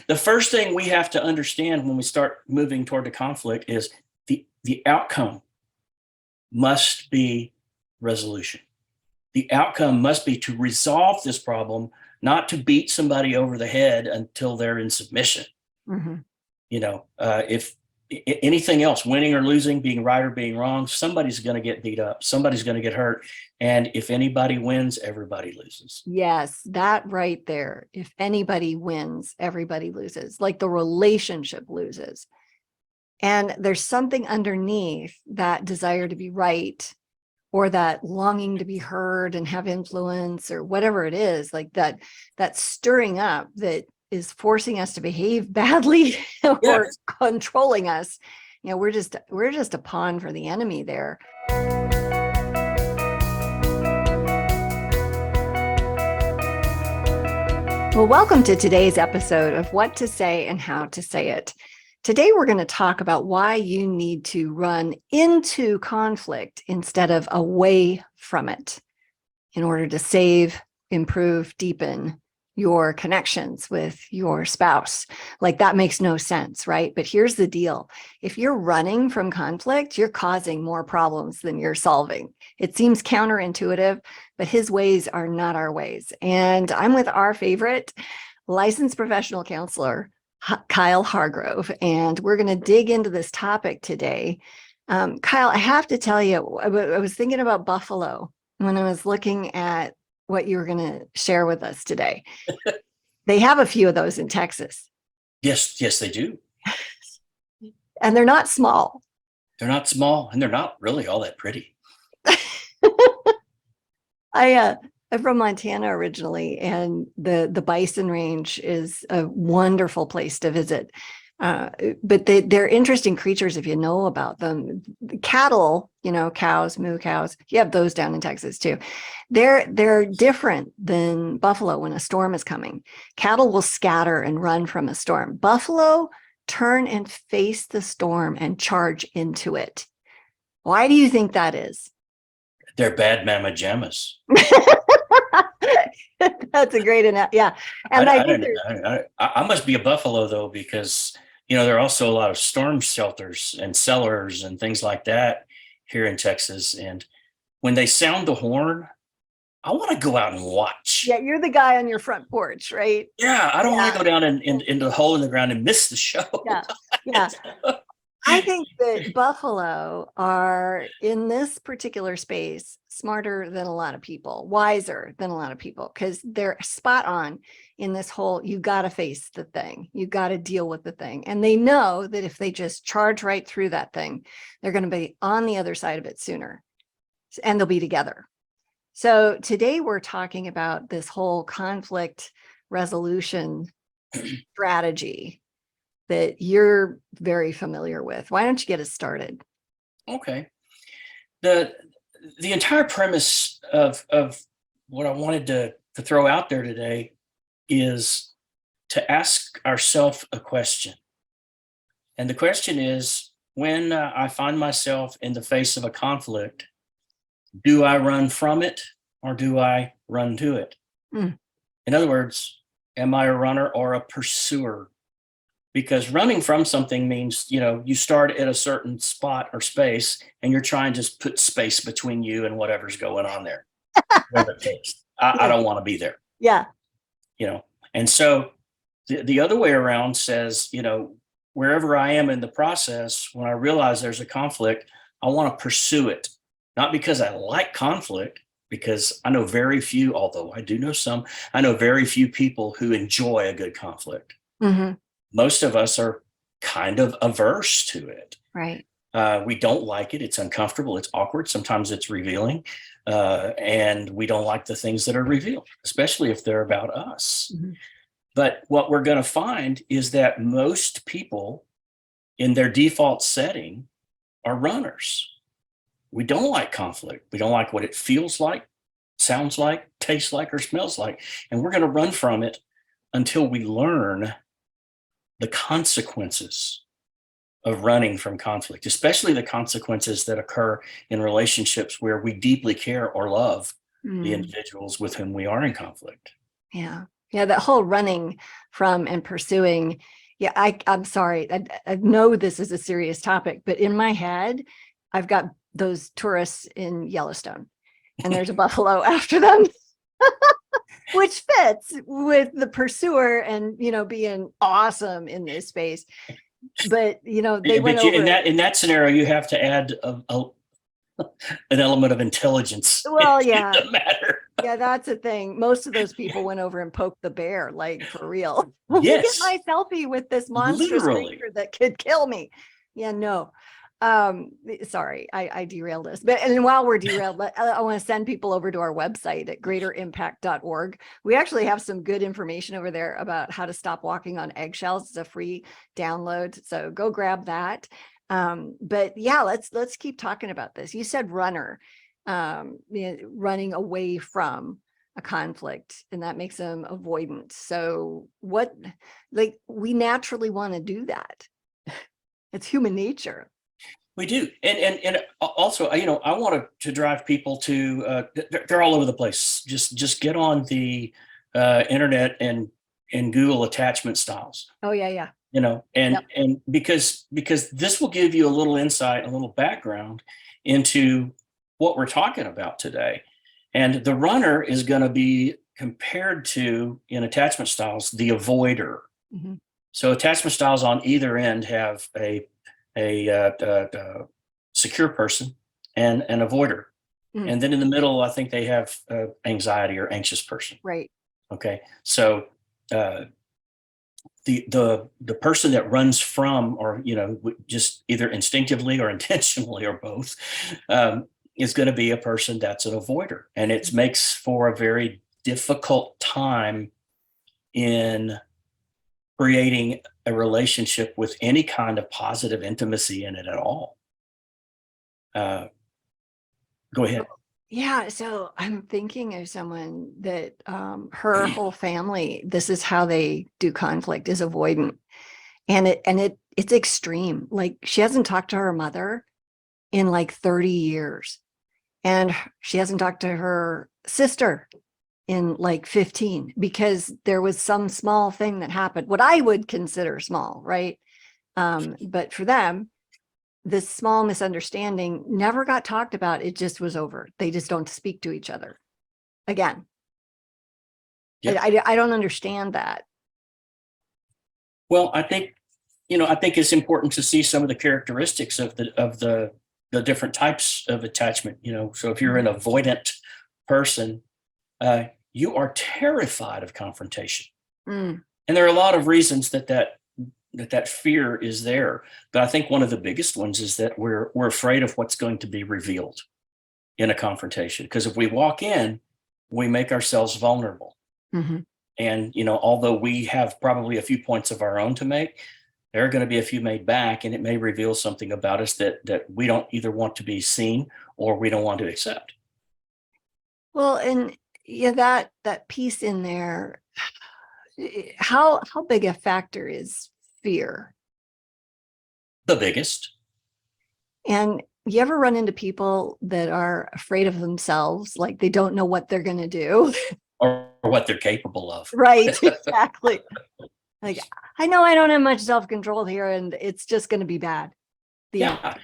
the first thing we have to understand when we start moving toward the conflict is the outcome must be resolution. The outcome must be to resolve this problem, not to beat somebody over the head until they're in submission. Mm-hmm. If anything else, winning or losing, being right or being wrong, somebody's going to get beat up. Somebody's going to get hurt. And if anybody wins, everybody loses. Yes, that right there. If anybody wins, everybody loses. Like the relationship loses. And there's something underneath that desire to be right, or that longing to be heard and have influence, or whatever it is, like that stirring up that is forcing us to behave badly or Yes. controlling us. We're just a pawn for the enemy there. Well, welcome to today's episode of What to Say and How to Say It. Today, we're going to talk about why you need to run into conflict instead of away from it in order to save, improve, deepen your connections with your spouse. Like, that makes no sense, right? But here's the deal. If you're running from conflict, you're causing more problems than you're solving. It seems counterintuitive, but his ways are not our ways. And I'm with our favorite licensed professional counselor, Kyle Hargrove, and we're going to dig into this topic today. Kyle, I have to tell you, I was thinking about buffalo when I was looking at what you were going to share with us today. They have a few of those in Texas. Yes, they do. And they're not small. They're not small, and they're not really all that pretty. I'm from Montana originally, and the bison range is a wonderful place to visit. But they're interesting creatures if you know about them. Cattle, cows, moo cows, you have those down in Texas too. They're different than buffalo when a storm is coming. Cattle will scatter and run from a storm. Buffalo turn and face the storm and charge into it. Why do you think that is? They're bad mama jammas. That's a great analogy. Yeah. And I must be a buffalo though, because there are also a lot of storm shelters and cellars and things like that here in Texas. And when they sound the horn, I want to go out and watch. Yeah, you're the guy on your front porch, right? Yeah, I don't want to go down into the hole in the ground and miss the show. Yeah. I think that buffalo are, in this particular space, smarter than a lot of people, wiser than a lot of people, because they're spot on in this whole, you got to face the thing. You got to deal with the thing. And they know that if they just charge right through that thing, they're going to be on the other side of it sooner, and they'll be together. So today we're talking about this whole conflict resolution strategy that you're very familiar with. Why don't you get us started? Okay. The entire premise of what I wanted to throw out there today is to ask ourselves a question. And the question is, when I find myself in the face of a conflict, do I run from it or do I run to it? In other words, am I a runner or a pursuer? Because running from something means, you start at a certain spot or space and you're trying to put space between you and whatever's going on there. I don't want to be there. Yeah. And so the other way around says, wherever I am in the process, when I realize there's a conflict, I want to pursue it. Not because I like conflict, because I know very few, although I do know some, I know very few people who enjoy a good conflict. Mm-hmm. Most of us are kind of averse to it. Right. We don't like it. It's uncomfortable. It's awkward. Sometimes it's revealing. And we don't like the things that are revealed, especially if they're about us. Mm-hmm. But what we're going to find is that most people in their default setting are runners. We don't like conflict. We don't like what it feels like, sounds like, tastes like, or smells like. And we're going to run from it until we learn the consequences of running from conflict, especially the consequences that occur in relationships where we deeply care or love the individuals with whom we are in conflict. Yeah. Yeah, that whole running from and pursuing. Yeah, I'm sorry. I know this is a serious topic, but in my head, I've got those tourists in Yellowstone, and there's a buffalo after them, which fits with the pursuer and being awesome in this space. But they went But you, over. in that scenario, you have to add an element of intelligence Well, into yeah, the matter. yeah, that's the thing. Most of those people went over and poked the bear, like for real. Let me get Yes, my selfie with this monstrous literally. creature that could kill me. Yeah, no. Sorry, I derailed us. But and while we're derailed, I want to send people over to our website at greaterimpact.org. We actually have some good information over there about how to stop walking on eggshells. It's a free download. So go grab that. But yeah, let's keep talking about this. You said runner, running away from a conflict, and that makes them avoidant. So we naturally want to do that. It's human nature. We do, and also, I want to drive people to. They're all over the place. Just get on the internet and Google attachment styles. Oh yeah, yeah. And Yep. and because this will give you a little insight, a little background into what we're talking about today. And the runner is going to be compared to, in attachment styles, the avoider. Mm-hmm. So attachment styles on either end have a secure person and an avoider. Mm. And then in the middle, I think they have anxiety or anxious person. Right. Okay. So the person that runs from, or just either instinctively or intentionally or both, is going to be a person that's an avoider, and it makes for a very difficult time in creating a relationship with any kind of positive intimacy in it at all. Go ahead. Yeah, so I'm thinking of someone that her whole family, this is how they do conflict, is avoidant. And it's extreme. Like she hasn't talked to her mother in like 30 years. And she hasn't talked to her sister in like 15 because there was some small thing that happened, what I would consider small, right? But for them, this small misunderstanding never got talked about. It just was over. They just don't speak to each other again. Yep. I don't understand that. Well, I think it's important to see some of the characteristics of the different types of attachment. So if you're an avoidant person, you are terrified of confrontation. Mm. And there are a lot of reasons that fear is there. But I think one of the biggest ones is that we're afraid of what's going to be revealed in a confrontation. Because if we walk in, we make ourselves vulnerable. Mm-hmm. And, although we have probably a few points of our own to make, there are going to be a few made back, and it may reveal something about us that we don't either want to be seen or we don't want to accept. Well, and yeah, that piece in there, how big a factor is fear? The biggest. And you ever run into people that are afraid of themselves, like they don't know what they're going to do? Or what they're capable of. Right, exactly. Like, I know I don't have much self-control here, and it's just going to be bad. Yeah.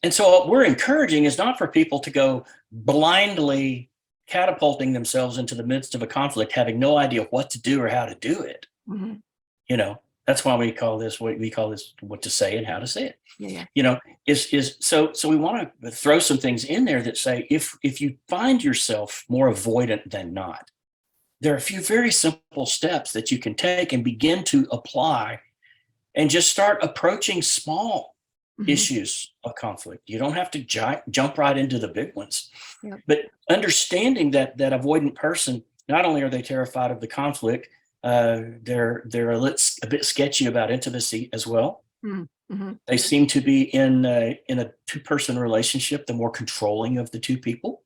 And so what we're encouraging is not for people to go blindly catapulting themselves into the midst of a conflict, having no idea what to do or how to do it. Mm-hmm. That's why we call this what to say and how to say it. Yeah. So we want to throw some things in there that say, if you find yourself more avoidant than not, there are a few very simple steps that you can take and begin to apply and just start approaching small issues of conflict. You don't have to jump right into the big ones. Yep. But understanding that avoidant person, not only are they terrified of the conflict, they're a bit sketchy about intimacy as well. Mm-hmm. They seem to be in a two-person relationship, the more controlling of the two people.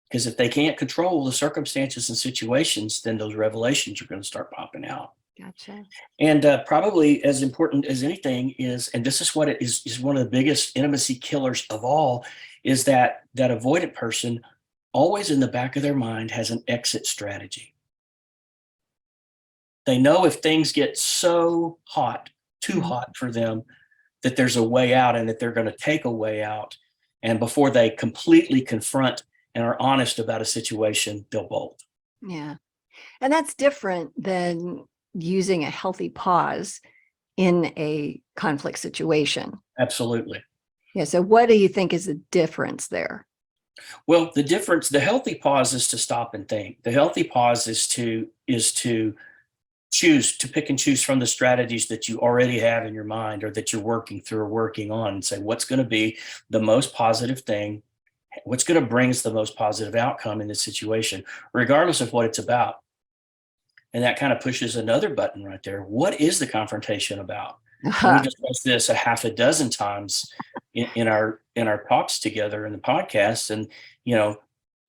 Because if they can't control the circumstances and situations, then those revelations are going to start popping out. Gotcha. And probably as important as anything is, and this is what it is one of the biggest intimacy killers of all, is that avoidant person always in the back of their mind has an exit strategy. They know if things get so hot, too hot for them, that there's a way out and that they're going to take a way out. And before they completely confront and are honest about a situation, they'll bolt. Yeah. And that's different than using a healthy pause in a conflict situation. Absolutely. Yeah. So what do you think is the difference there? Well, the healthy pause is to stop and think. The healthy pause is to choose to pick and choose from the strategies that you already have in your mind or that you're working through or working on, and say, what's going to be the most positive thing? What's going to bring us the most positive outcome in this situation, regardless of what it's about? And that kind of pushes another button right there. What is the confrontation about? And we discussed this a half a dozen times in our talks together in the podcast. And,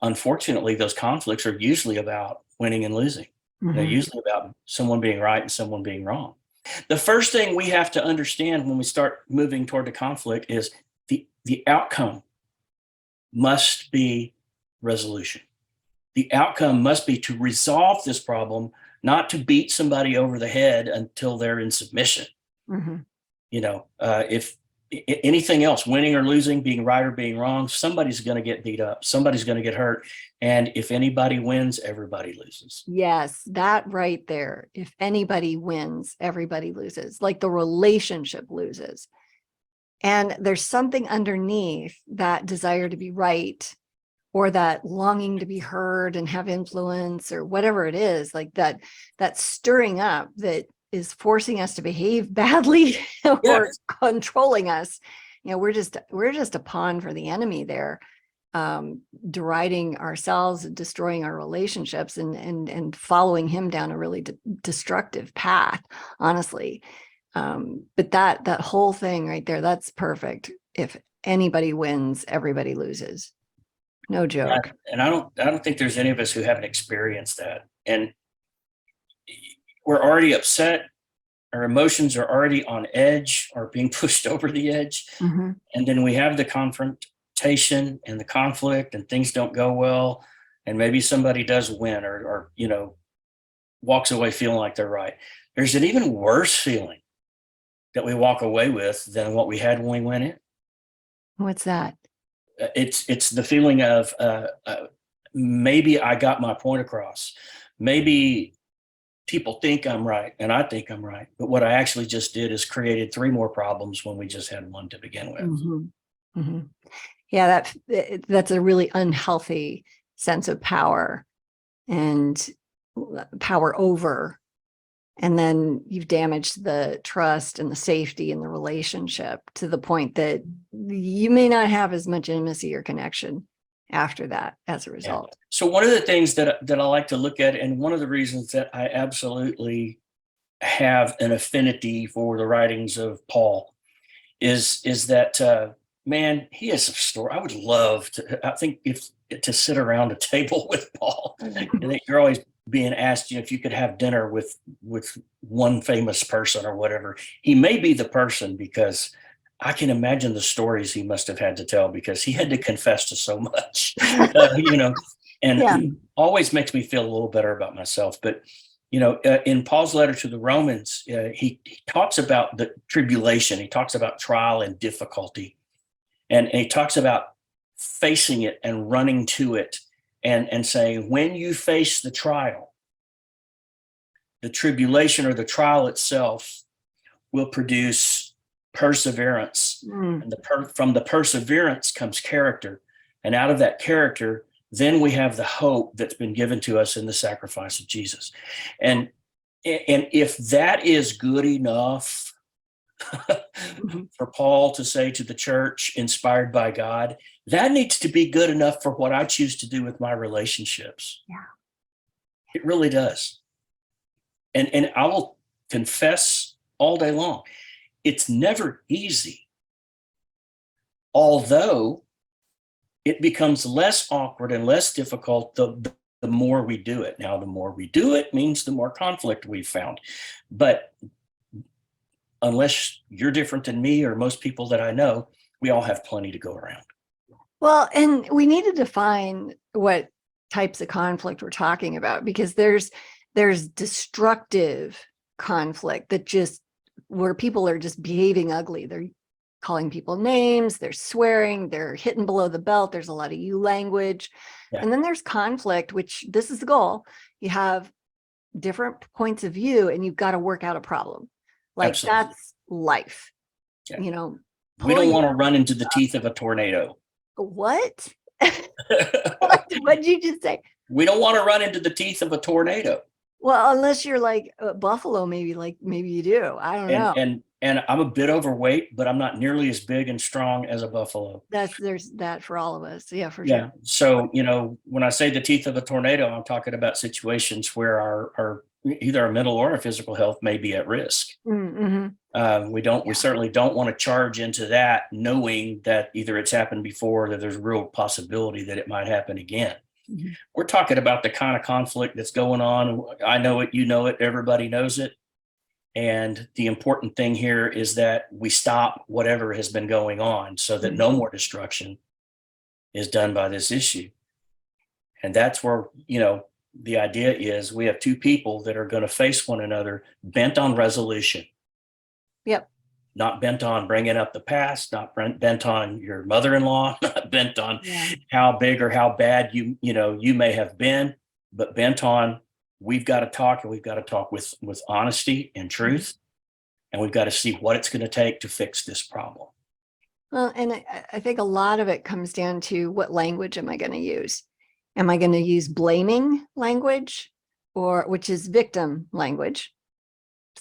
unfortunately, those conflicts are usually about winning and losing. They're usually about someone being right and someone being wrong. The first thing we have to understand when we start moving toward the conflict is the outcome must be resolution. The outcome must be to resolve this problem, not to beat somebody over the head until they're in submission. If anything else, winning or losing, being right or being wrong, somebody's going to get beat up. Somebody's going to get hurt. And if anybody wins, everybody loses. Yes, that right there. If anybody wins, everybody loses, like the relationship loses. And there's something underneath that desire to be right, or that longing to be heard and have influence, or whatever it is, like that stirring up that is forcing us to behave badly or controlling us. We're just a pawn for the enemy there, deriding ourselves, destroying our relationships, and following him down a really destructive path, honestly. But that whole thing right there, that's perfect. If anybody wins, everybody loses. No joke. And I don't think there's any of us who haven't experienced that. And we're already upset. Our emotions are already on edge or being pushed over the edge. And then we have the confrontation and the conflict, and things don't go well. And maybe somebody does win or walks away feeling like they're right. There's an even worse feeling that we walk away with than what we had when we went in. What's that? It's the feeling of maybe I got my point across. Maybe people think I'm right and I think I'm right, but what I actually just did is created 3 more problems when we just had 1 to begin with. Yeah, that's a really unhealthy sense of power and power over. And then you've damaged the trust and the safety in the relationship to the point that you may not have as much intimacy or connection after that as a result. Yeah. So one of the things that I like to look at, and one of the reasons that I absolutely have an affinity for the writings of Paul is that, man, he has a story. I would love to, I think to sit around a table with Paul. And you're always being asked, if you could have dinner with one famous person or whatever. He may be the person, because I can imagine the stories he must have had to tell, because he had to confess to so much, and always makes me feel a little better about myself. But, in Paul's letter to the Romans, he talks about the tribulation. He talks about trial and difficulty, and he talks about facing it and running to it, and saying, when you face the trial, the tribulation or the trial itself will produce perseverance. And from the perseverance comes character. And out of that character, then we have the hope that's been given to us in the sacrifice of Jesus. And if that is good enough for Paul to say to the church, inspired by God, that needs to be good enough for what I choose to do with my relationships. Yeah. It really does. And I will confess all day long, it's never easy. Although it becomes less awkward and less difficult the more we do it. Now, the more we do it means the more conflict we've found. But unless you're different than me or most people that I know, we all have plenty to go around. Well, and we need to define what types of conflict we're talking about, because there's There's destructive conflict that just where people are just behaving ugly. They're calling people names, they're swearing, they're hitting below the belt. There's a lot of you language. Yeah. And then there's conflict, which this is the goal. You have different points of view and you've got to work out a problem. Like Absolutely. that's life. Yeah. You know, We don't want to run into the teeth of a tornado. what? What did you just say? We don't want to run into the teeth of a tornado. Well, unless you're like Buffalo, maybe you do. I don't know. And I'm a bit overweight, but I'm not nearly as big and strong as a buffalo. There's that for all of us. Yeah, for Yeah. sure. So, when I say the teeth of a tornado, I'm talking about situations where our either our mental or our physical health may be at risk. Mm-hmm. We certainly don't want to charge into that knowing that either it's happened before or that there's a real possibility that it might happen again. Mm-hmm. We're talking about the kind of conflict that's going on. I know it, you know it, everybody knows it. And the important thing here is that we stop whatever has been going on so that no more destruction is done by this issue. And that's where, the idea is we have two people that are going to face one another bent on resolution. Yep. Not bent on bringing up the past, not bent on your mother-in-law, not bent on how big or how bad you may have been, but bent on we've got to talk, and we've got to talk with honesty and truth, and we've got to see what it's going to take to fix this problem. Well, and I think a lot of it comes down to what language am I going to use? Am I going to use blaming language, which is victim language,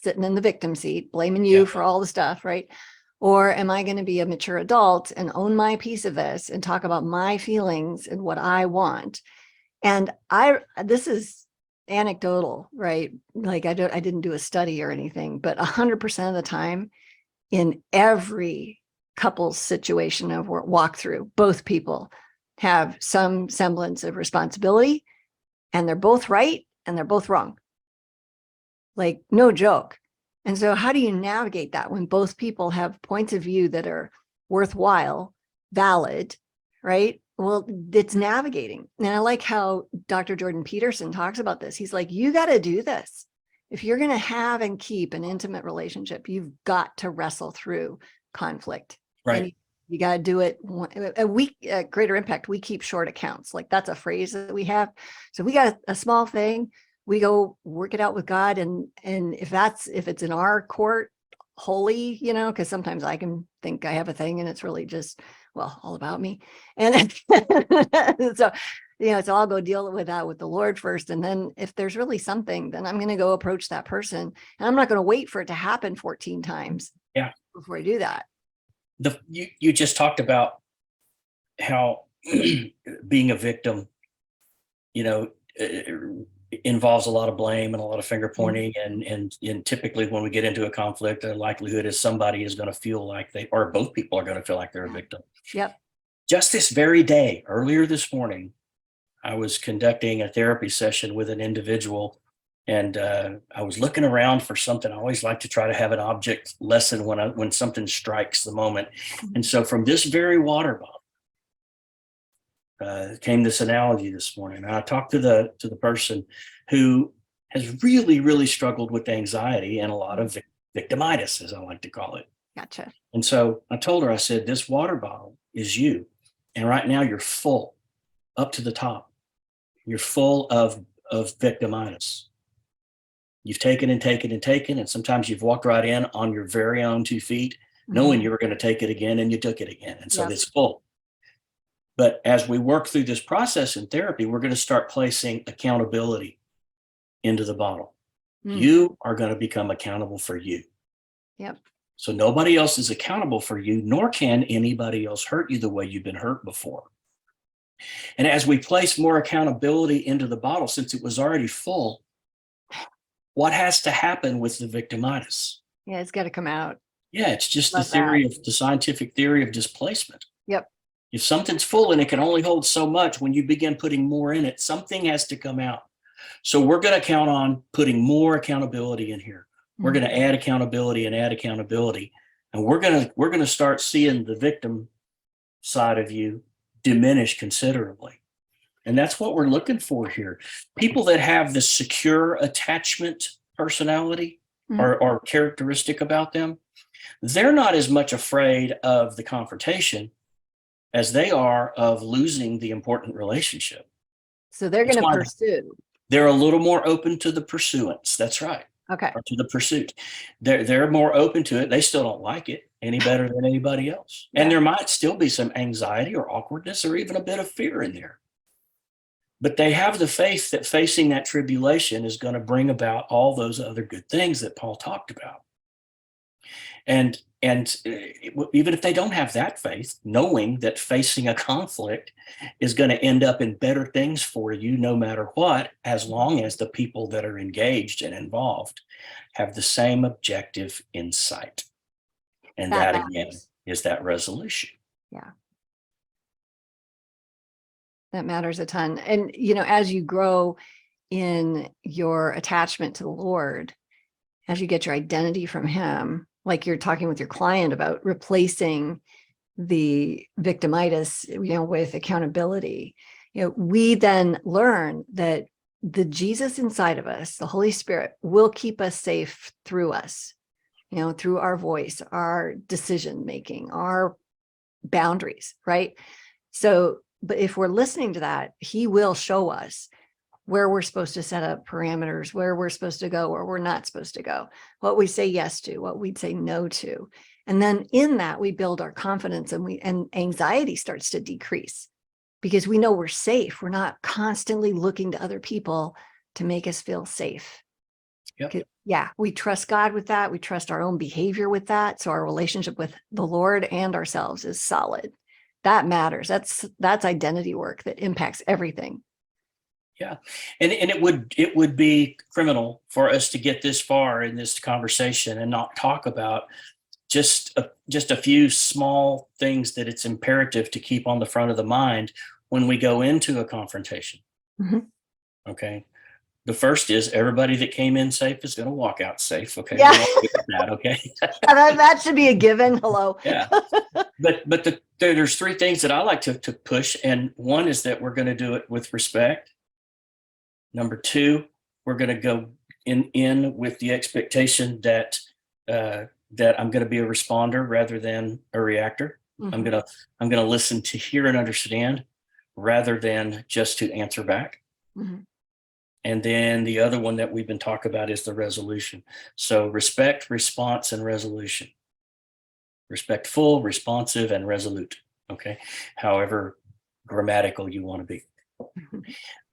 sitting in the victim seat, blaming you for all the stuff, right? Or am I going to be a mature adult and own my piece of this and talk about my feelings and what I want? And this is anecdotal, right? Like I didn't do a study or anything, but 100% of the time in every couple's situation of walk through, both people have some semblance of responsibility, and they're both right and they're both wrong. Like, no joke. And so how do you navigate that when both people have points of view that are worthwhile, valid, right? Well, it's navigating. And I like how Dr. Jordan Peterson talks about this. He's like, you got to do this. If you're going to have and keep an intimate relationship, you've got to wrestle through conflict. Right. And you got to do it. At Greater Impact, we keep short accounts. Like that's a phrase that we have. So we got a small thing. We go work it out with God. And if it's in our court, holy, because sometimes I can think I have a thing and it's really just, all about me. And so, so I'll go deal with that with the Lord first. And then if there's really something, then I'm going to go approach that person, and I'm not going to wait for it to happen 14 times before I do that. You just talked about how being a victim, involves a lot of blame and a lot of finger pointing, and typically when we get into a conflict, the likelihood is somebody is going to feel like or both people are going to feel like they're a victim. Yep. Just this very day, earlier this morning, I was conducting a therapy session with an individual, and I was looking around for something. I always like to try to have an object lesson when something strikes the moment. And so from this very water bottle came this analogy this morning. I talked to the person who has really, really struggled with anxiety and a lot of victimitis, as I like to call it. Gotcha. And so I told her, I said, this water bottle is you. And right now you're full up to the top. You're full of victimitis. You've taken and taken and taken, and sometimes you've walked right in on your very own 2 feet, knowing you were going to take it again, and you took it again. And so it's full. But as we work through this process in therapy, we're going to start placing accountability into the bottle. You are going to become accountable for you. Yep. So nobody else is accountable for you, nor can anybody else hurt you the way you've been hurt before. And as we place more accountability into the bottle, since it was already full, what has to happen with the victimitis? Yeah, it's got to come out. Yeah, it's just the scientific theory of displacement. Yep. If something's full and it can only hold so much, when you begin putting more in it, something has to come out. So we're going to count on putting more accountability in here. We're going to add accountability and add accountability. And we're going to start seeing the victim side of you diminish considerably. And that's what we're looking for here. People that have the secure attachment personality Mhm. or characteristic about them, they're not as much afraid of the confrontation as they are of losing the important relationship. So they're That's going to why pursue. they're a little more open to the pursuance. That's right. Okay. Or to the pursuit. They're more open to it. They still don't like it any better than anybody else. And Yeah. there might still be some anxiety or awkwardness or even a bit of fear in there. But they have the faith that facing that tribulation is going to bring about all those other good things that Paul talked about. And even if they don't have that faith, knowing that facing a conflict is going to end up in better things for you no matter what, as long as the people that are engaged and involved have the same objective in sight. And That that again matters. is that resolution. Yeah. That matters a ton. And, you know, as you grow in your attachment to the Lord, as you get your identity from him, like you're talking with your client about replacing the victimitis, you know, with accountability, you know, we then learn that the Jesus inside of us, the Holy Spirit, will keep us safe through us, you know, through our voice, our decision making, our boundaries, right? So, but if we're listening to that, he will show us where we're supposed to set up parameters, where we're supposed to go, where we're not supposed to go, what we say yes to, what we'd say no to. And then in that, we build our confidence and anxiety starts to decrease because we know we're safe. We're not constantly looking to other people to make us feel safe. Yep. Yeah, we trust God with that. We trust our own behavior with that. So our relationship with the Lord and ourselves is solid. That matters. That's identity work that impacts everything. Yeah. And it would be criminal for us to get this far in this conversation and not talk about just a few small things that it's imperative to keep on the front of the mind when we go into a confrontation. Mhm. Okay. The first is everybody that came in safe is going to walk out safe. Okay. Yeah. We're all good with that. Okay. That should be a given. Hello. Yeah. But there's three things that I like to push. And one is that we're going to do it with respect. Number two, we're going to go in with the expectation that that I'm going to be a responder rather than a reactor. I'm Mhm. gonna listen to hear and understand rather than just to answer back. Mhm. And then the other one that we've been talking about is the resolution. So respect, response, and resolution. Respectful, responsive, and resolute. Okay, however grammatical you want to be.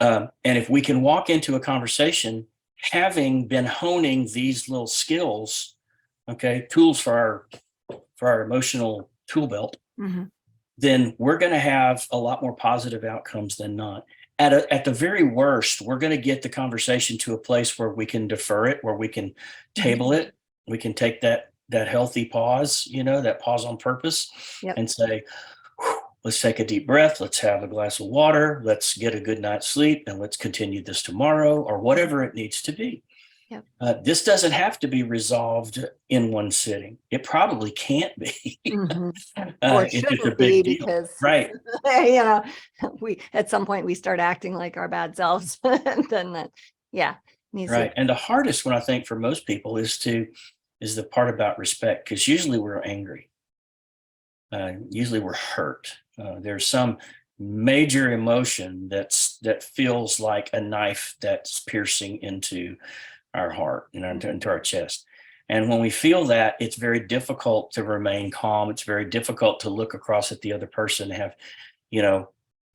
Mhm. And if we can walk into a conversation having been honing these little skills, okay, tools for our emotional tool belt, Mhm. then we're going to have a lot more positive outcomes than not. At the very worst, we're going to get the conversation to a place where we can defer it, where we can table Mhm. it, we can take that healthy pause, that pause on purpose, Yep. and say, let's take a deep breath. Let's have a glass of water. Let's get a good night's sleep, and let's continue this tomorrow or whatever it needs to be. Yep. This doesn't have to be resolved in one sitting. It probably can't be. Mhm. Or It's just a shouldn't be big deal, because, right? you know, we at some point we start acting like our bad selves, and then that, yeah, needs to. Right. And the hardest one I think for most people is the part about respect, because usually we're angry. Usually we're hurt. There's some major emotion that feels like a knife that's piercing into our heart and into our chest. And when we feel that, it's very difficult to remain calm. It's very difficult to look across at the other person and have, you know,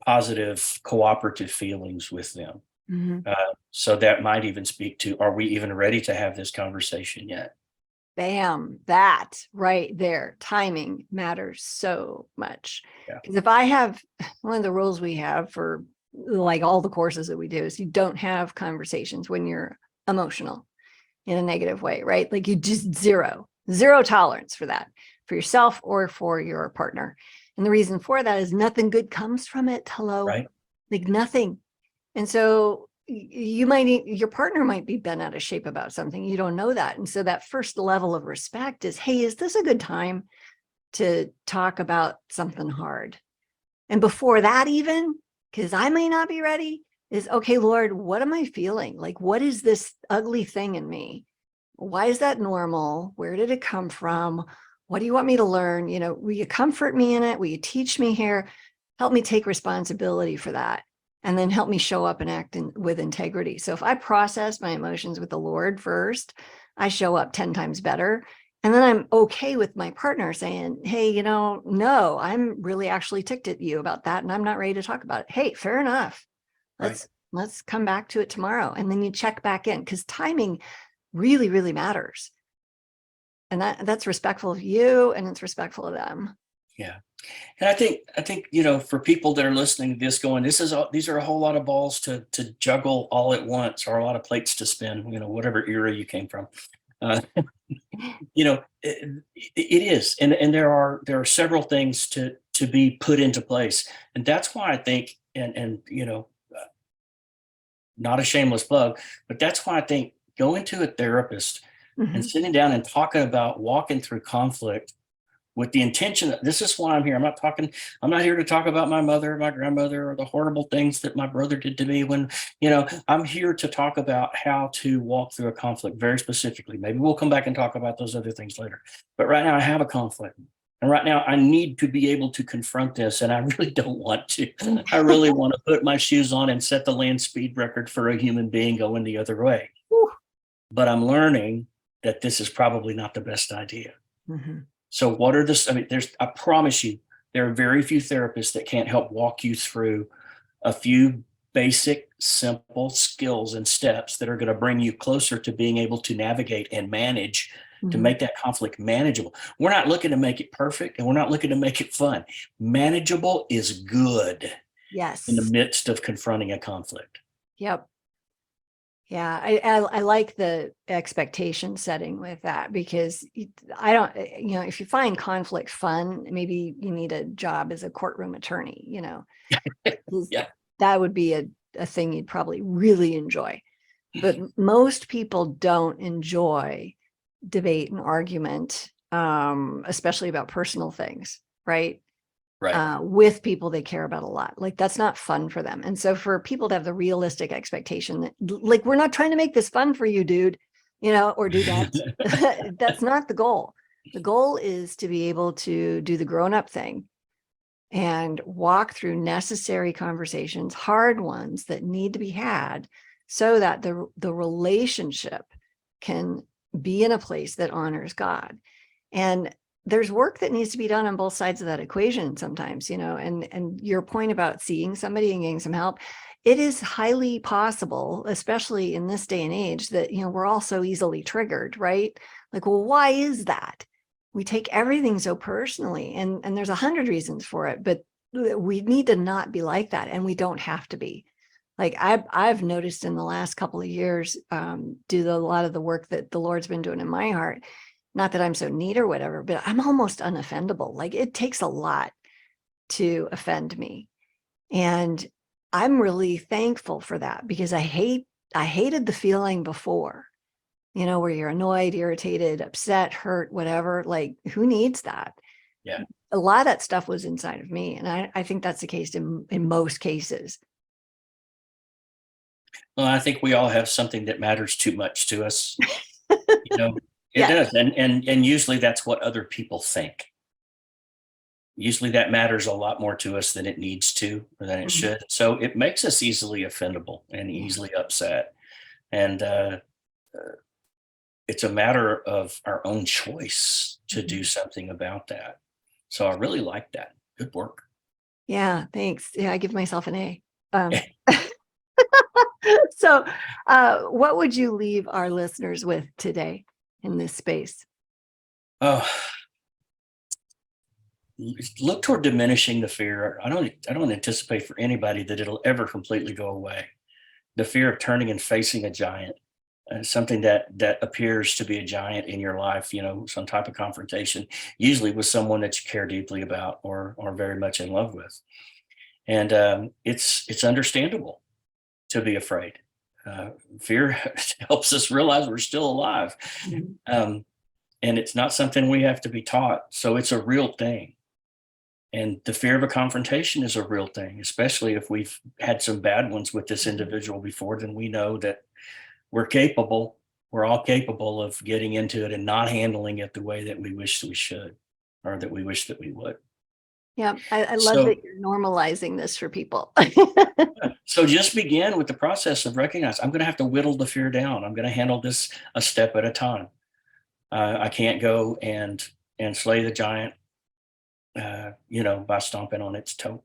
positive cooperative feelings with them. Mhm. So that might even speak to, are we even ready to have this conversation yet? Bam, that right there. Timing matters so much. Yeah. Because if I have one of the rules we have for like all the courses that we do is you don't have conversations when you're emotional in a negative way, right? Like you just zero tolerance for that, for yourself or for your partner. And the reason for that is nothing good comes from it. Hello, Right. like nothing. And so you might your partner might be bent out of shape about something. You don't know that. And so that first level of respect is, hey, is this a good time to talk about something hard? And before that, even because I may not be ready, is okay, Lord, what am I feeling? Like, what is this ugly thing in me? Why is that normal? Where did it come from? What do you want me to learn? Will you comfort me in it? Will you teach me here? Help me take responsibility for that. And then help me show up and act with integrity. So if I process my emotions with the Lord first, I show up 10 times better. And then I'm okay with my partner saying, hey, no, I'm really actually ticked at you about that. And I'm not ready to talk about it. Hey, fair enough. Right. Let's come back to it tomorrow. And then you check back in, because timing really, really matters. And that's respectful of you, and it's respectful of them. Yeah. And I think, for people that are listening to this going, these are a whole lot of balls to juggle all at once, or a lot of plates to spin, whatever era you came from. Uh, it is. And there are several things to be put into place. And that's why I think, not a shameless plug, but that's why I think going to a therapist and Mhm. sitting down and talking about walking through conflict with the intention that this is why I'm here. I'm not here to talk about my mother, my grandmother, or the horrible things that my brother did to me I'm here to talk about how to walk through a conflict very specifically. Maybe we'll come back and talk about those other things later. But right now I have a conflict. And right now I need to be able to confront this. And I really don't want to. I really want to put my shoes on and set the land speed record for a human being going the other way. Whew. But I'm learning that this is probably not the best idea. Mhm. So what are I promise you, there are very few therapists that can't help walk you through a few basic, simple skills and steps that are going to bring you closer to being able to navigate and manage, to Mhm. make that conflict manageable. We're not looking to make it perfect, and we're not looking to make it fun. Manageable is good in the Yes. midst of confronting a conflict. Yep. Yeah, I like the expectation setting with that, because I don't, if you find conflict fun, maybe you need a job as a courtroom attorney, 'cause Yeah. that would be a thing you'd probably really enjoy. But most people don't enjoy debate and argument, especially about personal things, right? Right. With people they care about a lot. Like, that's not fun for them. And so for people to have the realistic expectation that, like, we're not trying to make this fun for you, dude, or dudette, that's not the goal. The goal is to be able to do the grown-up thing and walk through necessary conversations, hard ones that need to be had, so that the relationship can be in a place that honors God. And there's work that needs to be done on both sides of that equation sometimes, and your point about seeing somebody and getting some help, it is highly possible, especially in this day and age, that, we're all so easily triggered, right? Like, well, why is that? We take everything so personally, and there's 100 reasons for it, but we need to not be like that, and we don't have to be. Like, I've noticed in the last couple of years, due to a lot of the work that the Lord's been doing in my heart, not that I'm so neat or whatever, but I'm almost unoffendable. Like, it takes a lot to offend me. And I'm really thankful for that, because I hated the feeling before, where you're annoyed, irritated, upset, hurt, whatever. Like, who needs that? Yeah. A lot of that stuff was inside of me. And I think that's the case in most cases. Well, I think we all have something that matters too much to us. You know, it Yeah. does. And usually that's what other people think. Usually that matters a lot more to us than it needs to, or than it Mhm. should. So it makes us easily offendable and Yeah. easily upset. And it's a matter of our own choice to do Mhm. something about that. So I really like that. Good work. Yeah, thanks. Yeah, I give myself an A. Um, so, what would you leave our listeners with today in this space? Oh, look toward diminishing the fear. I don't anticipate for anybody that it'll ever completely go away. The fear of turning and facing a giant, something that appears to be a giant in your life, some type of confrontation, usually with someone that you care deeply about or very much in love with. And it's understandable to be afraid. Uh, Fear helps us realize we're still alive, Mhm. um, and it's not something we have to be taught. So it's a real thing. And the fear of a confrontation is a real thing, especially if we've had some bad ones with this individual before. Then we know that we're all capable of getting into it and not handling it the way that we wish we should, or that we wish that we would. Yeah, I love So, that you're normalizing this for people. so just begin with the process of recognizing I'm going to have to whittle the fear down. I'm going to handle this a step at a time. I can't go and slay the giant, by stomping on its toe.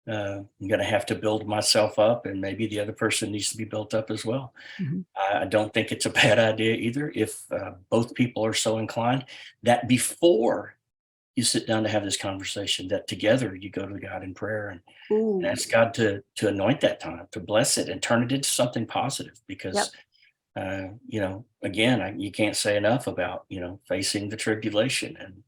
I'm going to have to build myself up, and maybe the other person needs to be built up as well. Mhm. I don't think it's a bad idea either if both people are so inclined that before you sit down to have this conversation, that together you go to God in prayer and Ooh, ask God to anoint that time, to bless it, and turn it into something positive. Because yep. again, you can't say enough about facing the tribulation, and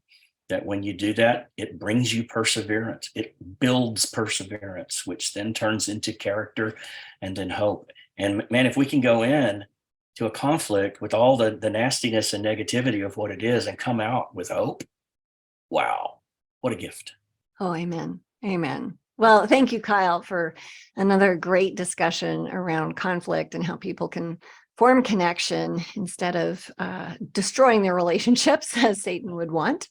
that when you do that, it brings you perseverance. It builds perseverance, which then turns into character and then hope. And man, if we can go in to a conflict with all the nastiness and negativity of what it is and come out with hope, wow, what a gift. Oh, amen. Amen. Well, thank you, Kyle, for another great discussion around conflict and how people can form connection instead of destroying their relationships as Satan would want.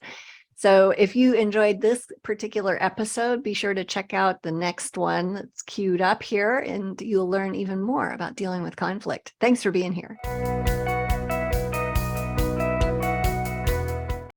So if you enjoyed this particular episode, be sure to check out the next one that's queued up here, and you'll learn even more about dealing with conflict. Thanks for being here.